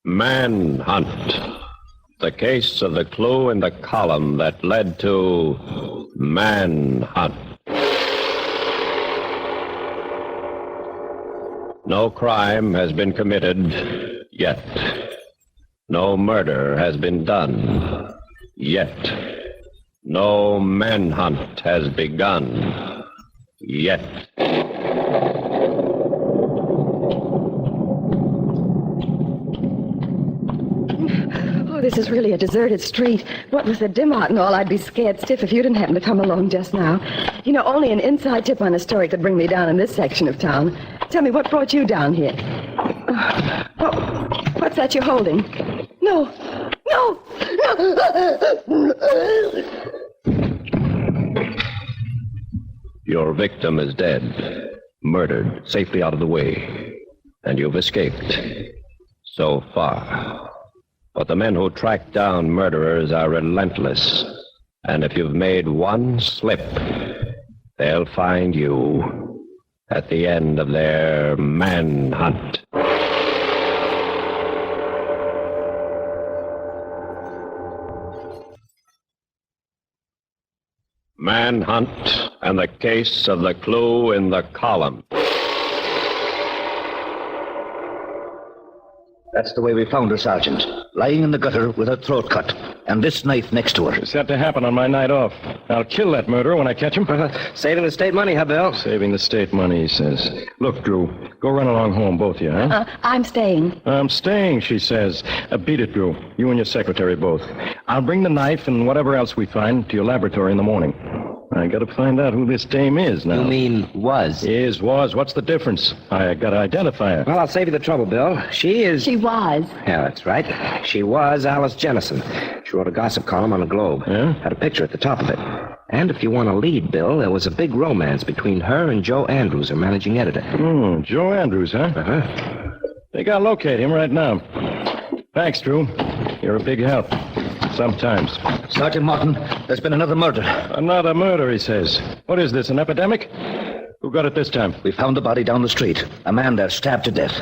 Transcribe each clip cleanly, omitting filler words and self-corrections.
Manhunt. The case of the clue in the column that led to Manhunt. No crime has been committed yet. No murder has been done yet. No manhunt has begun yet. Oh, this is really a deserted street. What with the dim out and all, I'd be scared stiff if you didn't happen to come along just now. You know, only an inside tip on a story could bring me down in this section of town. Tell me, what brought you down here? What's that you're holding? No! Your victim is dead, murdered, safely out of the way, and you've escaped. So far. But the men who track down murderers are relentless, and if you've made one slip, they'll find you at the end of their manhunt. Manhunt and the case of the clue in the column. That's the way we found her, Sergeant. Lying in the gutter with her throat cut. And this knife next to her. It's got to happen on my night off. I'll kill that murderer when I catch him. Saving the state money, huh, Bill? Saving the state money, he says. Look, Drew, go run along home, both of you, huh? I'm staying. I'm staying, she says. Beat it, Drew. You and your secretary both. I'll bring the knife and whatever else we find to your laboratory in the morning. I gotta find out who this dame is now. You mean was? Is, was. What's the difference? I gotta identify her. Well, I'll save you the trouble, Bill. She was. Yeah, that's right. She was Alice Jennison. She wrote a gossip column on the Globe. Yeah? Had a picture at the top of it. And if you want to lead, Bill, there was a big romance between her and Joe Andrews, her managing editor. Joe Andrews, huh? Uh-huh. Think I'll locate him right now. Thanks, Drew. You're a big help. Sometimes. Sergeant Martin, there's been another murder. Another murder, he says. What is this, an epidemic? Who got it this time? We found the body down the street. A man there stabbed to death.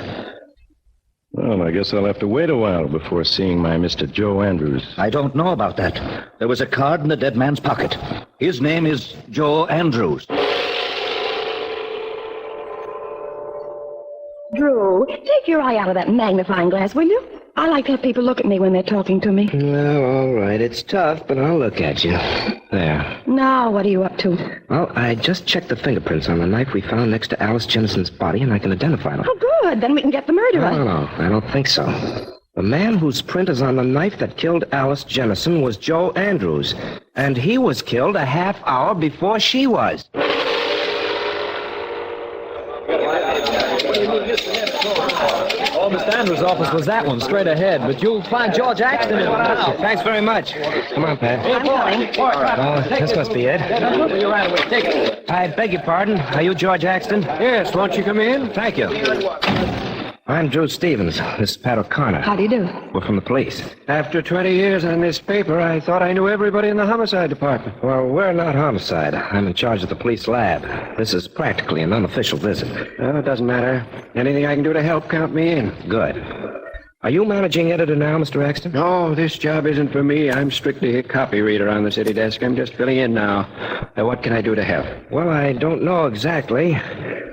Well, I guess I'll have to wait a while before seeing my Mr. Joe Andrews. I don't know about that. There was a card in the dead man's pocket. His name is Joe Andrews. Drew, take your eye out of that magnifying glass, will you? I like to have people look at me when they're talking to me. Well, all right. It's tough, but I'll look at you. There. Now, what are you up to? Well, I just checked the fingerprints on the knife we found next to Alice Jennison's body, and I can identify them. Oh, good. Then we can get the murderer. No, I don't think so. The man whose print is on the knife that killed Alice Jennison was Joe Andrews, and he was killed a half hour before she was. Oh, Mr. Andrews' office was that one, straight ahead. But you'll find George Axton in it. Thanks very much. Come on, Pat. I'm coming. Oh, this must be it. You're right away. Take it. I beg your pardon. Are you George Axton? Yes, won't you come in? Thank you. I'm Drew Stevens. This is Pat O'Connor. How do you do? We're from the police. After 20 years on this paper, I thought I knew everybody in the homicide department. Well, we're not homicide. I'm in charge of the police lab. This is practically an unofficial visit. Oh, it doesn't matter. Anything I can do to help, count me in. Good. Are you managing editor now, Mr. Axton? No, this job isn't for me. I'm strictly a copy reader on the city desk. I'm just filling in now. What can I do to help? Well, I don't know exactly.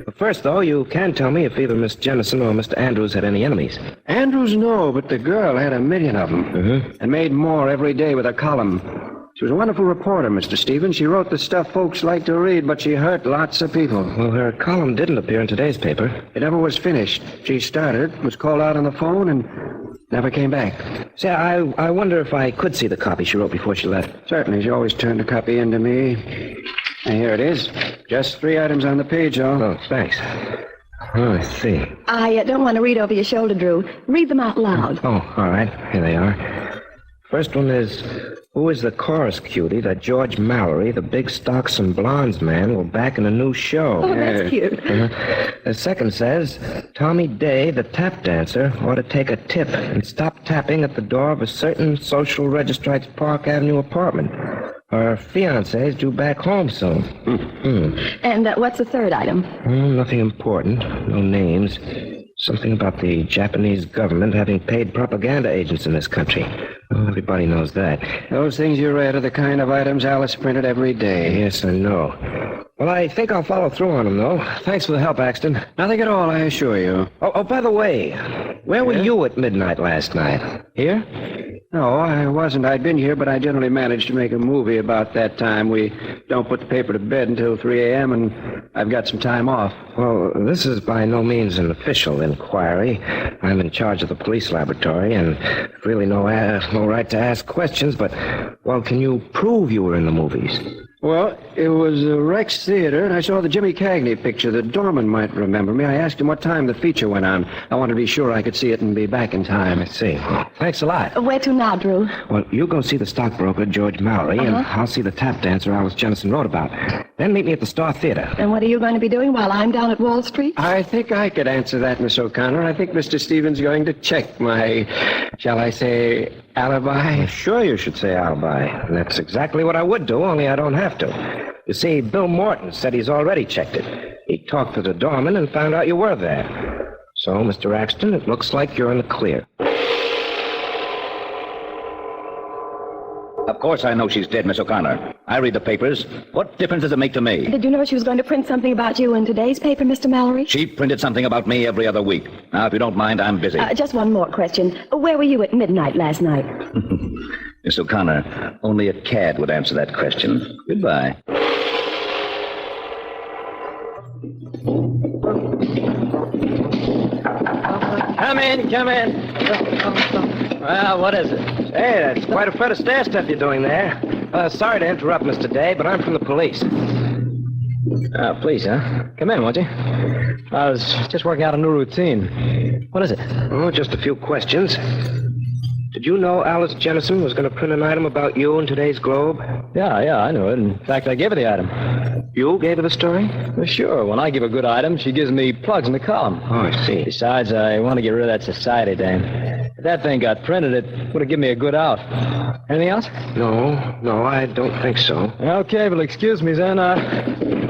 But first, though, you can tell me if either Miss Jennison or Mr. Andrews had any enemies. Andrews, no, but the girl had 1,000,000 of them. And made more every day with a column. She was a wonderful reporter, Mr. Stevens. She wrote the stuff folks like to read, but she hurt lots of people. Well, her column didn't appear in today's paper. It never was finished. She started, was called out on the phone, and never came back. Say, I wonder if I could see the copy she wrote before she left. Certainly, she always turned a copy in to me. And here it is. Just 3 items on the page, though. Oh, thanks. Oh, I see. I don't want to read over your shoulder, Drew. Read them out loud. Oh, all right. Here they are. First one is, who is the chorus cutie that George Mallory, the big stocks and blondes man, will back in a new show? Oh, that's cute. The second says, Tommy Day, the tap dancer, ought to take a tip and stop tapping at the door of a certain social registrar's Park Avenue apartment. Her fiancé's due back home soon. And what's the third item? Nothing important. No names. Something about the Japanese government having paid propaganda agents in this country. Oh, everybody knows that. Those things you read are the kind of items Alice printed every day. Yes, I know. Well, I think I'll follow through on them, though. Thanks for the help, Axton. Nothing at all, I assure you. Oh, by the way, where were you at midnight last night? Here? No, I wasn't. I'd been here, but I generally managed to make a movie about that time. We don't put the paper to bed until 3 a.m., and I've got some time off. Well, this is by no means an official inquiry. I'm in charge of the police laboratory, and really no right to ask questions, but, well, can you prove you were in the movies? Well, it was Rex Theater, and I saw the Jimmy Cagney picture. The doorman might remember me. I asked him what time the feature went on. I wanted to be sure I could see it and be back in time. I see. Well, thanks a lot. Where to now, Drew? Well, you go see the stockbroker, George Mallory, and I'll see the tap dancer Alice Jennison wrote about. Then meet me at the Star Theater. And what are you going to be doing while I'm down at Wall Street? I think I could answer that, Miss O'Connor. I think Mr. Stevens going to check my, shall I say, alibi. Well, sure you should say alibi. And that's exactly what I would do, only I don't have to. You see, Bill Morton said he's already checked it. He talked to the doorman and found out you were there. So, Mr. Axton, it looks like you're in the clear. Of course I know she's dead, Miss O'Connor. I read the papers. What difference does it make to me? Did you know she was going to print something about you in today's paper, Mr. Mallory? She printed something about me every other week. Now, if you don't mind, I'm busy. Just one more question. Where were you at midnight last night? Miss O'Connor, only a cad would answer that question. Goodbye. Come in. Well, what is it? Hey, that's quite a Fred Astaire stuff you're doing there. Sorry to interrupt, Mr. Day, but I'm from the police. Please, huh? Come in, won't you? I was just working out a new routine. What is it? Oh, just a few questions. Did you know Alice Jennison was going to print an item about you in today's Globe? Yeah, I knew it. In fact, I gave her the item. You gave her the story? Well, sure. When I give a good item, she gives me plugs in the column. Oh, I see. Besides, I want to get rid of that society dame. If that thing got printed, it would have given me a good out. Anything else? No, I don't think so. Okay, well, excuse me, then.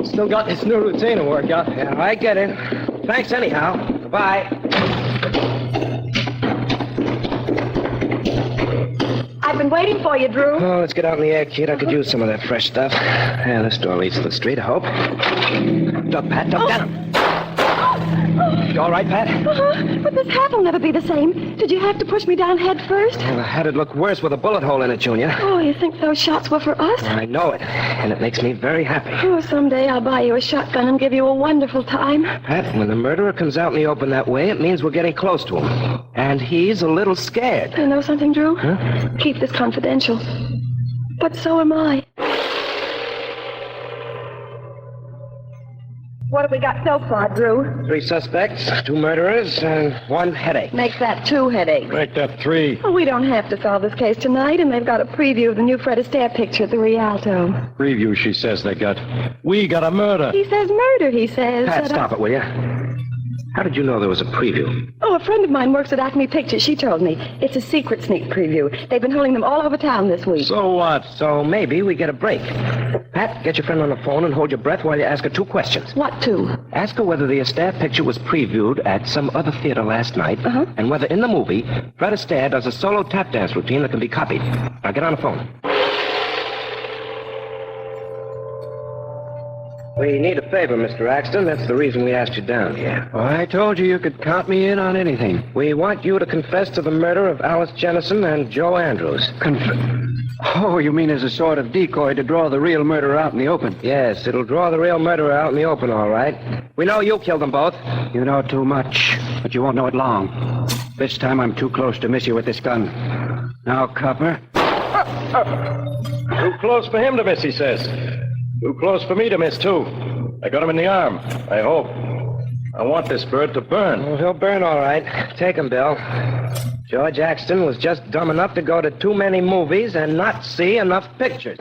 Still got this new routine to work out. Yeah, I get it. Thanks anyhow. Goodbye. I've been waiting for you, Drew. Oh, let's get out in the air, kid. I could use some of that fresh stuff. Yeah, this door leads to the street, I hope. Duck, Pat, duck down. You all right, Pat? But this hat will never be the same. Did you have to push me down head first? Well, the hat'd look worse with a bullet hole in it, Junior. Oh, you think those shots were for us? I know it, and it makes me very happy. Oh, someday I'll buy you a shotgun and give you a wonderful time. Pat, when the murderer comes out in the open that way, it means we're getting close to him. And he's a little scared. You know something, Drew? Huh? Keep this confidential. But so am I. What have we got so far, Drew? 3 suspects, 2 murderers, and 1 headache. Make that 2 headaches. Make that 3. Oh, we don't have to solve this case tonight, and they've got a preview of the new Fred Astaire picture at the Rialto. Preview, she says they got. We got a murder. He says murder, he says. Pat, stop it, will you? How did you know there was a preview? Oh, a friend of mine works at Acme Pictures. She told me. It's a secret sneak preview. They've been holding them all over town this week. So what? So maybe we get a break. Pat, get your friend on the phone and hold your breath while you ask her 2 questions. What two? Ask her whether the Astaire picture was previewed at some other theater last night, and whether in the movie, Fred Astaire does a solo tap dance routine that can be copied. Now get on the phone. We need a favor, Mr. Axton. That's the reason we asked you down here. Well, I told you could count me in on anything. We want you to confess to the murder of Alice Jennison and Joe Andrews. Oh, you mean as a sort of decoy to draw the real murderer out in the open? Yes, it'll draw the real murderer out in the open, all right. We know you killed them both. You know too much, but you won't know it long. This time I'm too close to miss you with this gun. Now, copper. Too close for him to miss, he says. Too close for me to miss, too. I got him in the arm, I hope. I want this bird to burn. Well, he'll burn all right. Take him, Bill. George Axton was just dumb enough to go to too many movies and not see enough pictures.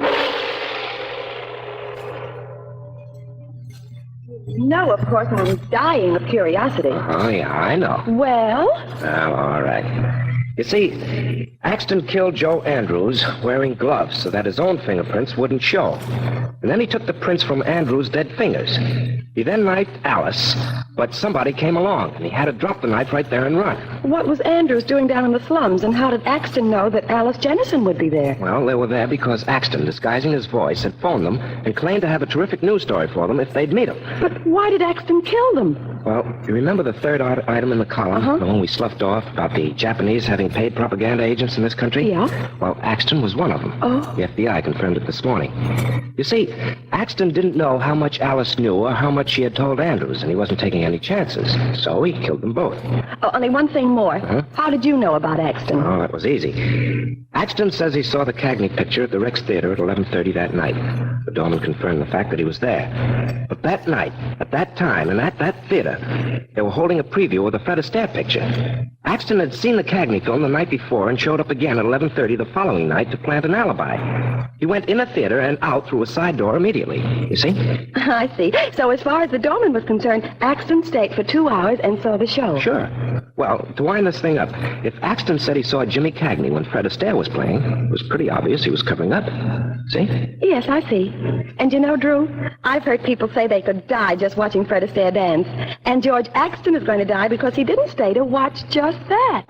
No, of course, I'm dying of curiosity. Oh, yeah, I know. Well? Oh, all right. You see, Axton killed Joe Andrews wearing gloves so that his own fingerprints wouldn't show. And then he took the prints from Andrews' dead fingers. He then knifed Alice, but somebody came along, and he had to drop the knife right there and run. What was Andrews doing down in the slums, and how did Axton know that Alice Jennison would be there? Well, they were there because Axton, disguising his voice, had phoned them and claimed to have a terrific news story for them if they'd meet him. But why did Axton kill them? Well, you remember the third item in the column, the one we sloughed off about the Japanese having paid propaganda agents in this country? Yeah. Well, Axton was one of them. Oh. The FBI confirmed it this morning. You see, Axton didn't know how much Alice knew or how much she had told Andrews, and he wasn't taking any chances. So he killed them both. Oh, only one thing more. How did you know about Axton? Oh, that was easy. Axton says he saw the Cagney picture at the Rex Theater at 11:30 that night. The doorman confirmed the fact that he was there. But that night, at that time, and at that theater, they were holding a preview of the Fred Astaire picture. Axton had seen the Cagney film the night before and showed up again at 11:30 the following night to plant an alibi. He went in a theater and out through a side door immediately. You see? I see. So as far as the doorman was concerned, Axton stayed for 2 hours and saw the show. Sure. Well, to wind this thing up, if Axton said he saw Jimmy Cagney when Fred Astaire was playing, it was pretty obvious he was covering up. See? Yes, I see. And you know, Drew, I've heard people say they could die just watching Fred Astaire dance. And George Axton is going to die because he didn't stay to watch just that.